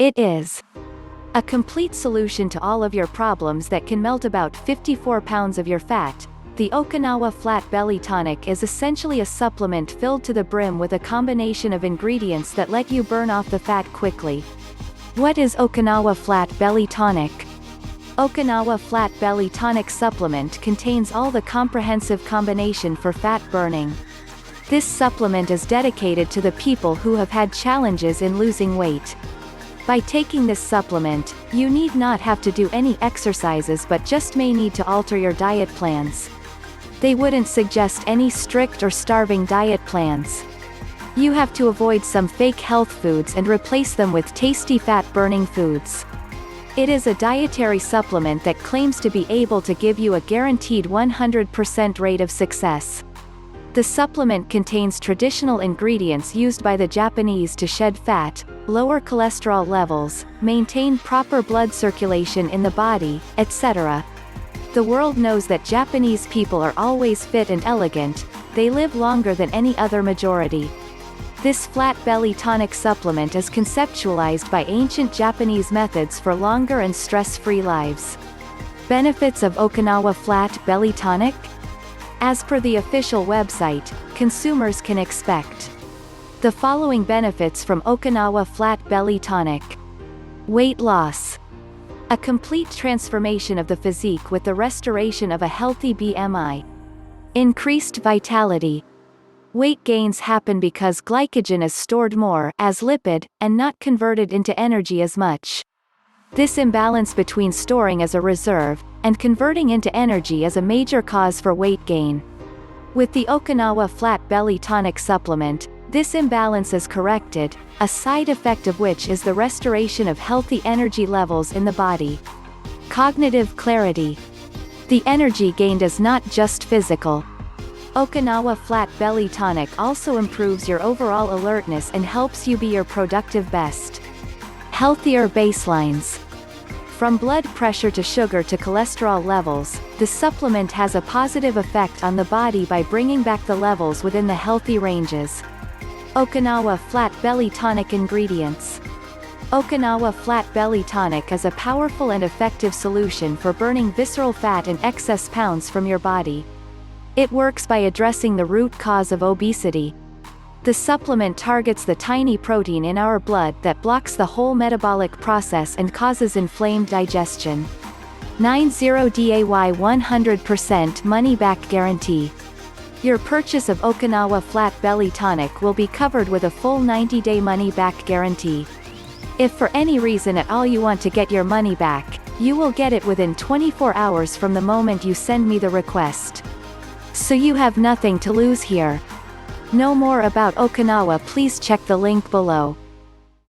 It is a complete solution to all of your problems that can melt about 54 pounds of your fat. The Okinawa Flat Belly Tonic is essentially a supplement filled to the brim with a combination of ingredients that let you burn off the fat quickly. What is Okinawa Flat Belly Tonic? Okinawa Flat Belly Tonic supplement contains all the comprehensive combination for fat burning. This supplement is dedicated to the people who have had challenges in losing weight. By taking this supplement, you need not have to do any exercises but just may need to alter your diet plans. They wouldn't suggest any strict or starving diet plans. You have to avoid some fake health foods and replace them with tasty fat-burning foods. It is a dietary supplement that claims to be able to give you a guaranteed 100% rate of success. The supplement contains traditional ingredients used by the Japanese to shed fat, lower cholesterol levels, maintain proper blood circulation in the body, etc. The world knows that Japanese people are always fit and elegant. They live longer than any other majority. This flat belly tonic supplement is conceptualized by ancient Japanese methods for longer and stress-free lives. Benefits of Okinawa Flat Belly Tonic? As per the official website, consumers can expect the following benefits from Okinawa Flat Belly Tonic. Weight loss. A complete transformation of the physique with the restoration of a healthy BMI. Increased vitality. Weight gains happen because glycogen is stored more as lipid, and not converted into energy as much. This imbalance between storing as a reserve, and converting into energy is a major cause for weight gain. With the Okinawa Flat Belly Tonic supplement, this imbalance is corrected, a side effect of which is the restoration of healthy energy levels in the body. Cognitive clarity. The energy gained is not just physical. Okinawa Flat Belly Tonic also improves your overall alertness and helps you be your productive best. Healthier baselines. From blood pressure to sugar to cholesterol levels, the supplement has a positive effect on the body by bringing back the levels within the healthy ranges. Okinawa Flat Belly Tonic ingredients. Okinawa Flat Belly Tonic is a powerful and effective solution for burning visceral fat and excess pounds from your body. It works by addressing the root cause of obesity. The supplement targets the tiny protein in our blood that blocks the whole metabolic process and causes inflamed digestion. 90-day 100% money-back guarantee. Your purchase of Okinawa Flat Belly Tonic will be covered with a full 90-day money-back guarantee. If for any reason at all you want to get your money back, you will get it within 24 hours from the moment you send me the request. So you have nothing to lose here. Know more about Okinawa, please check the link below.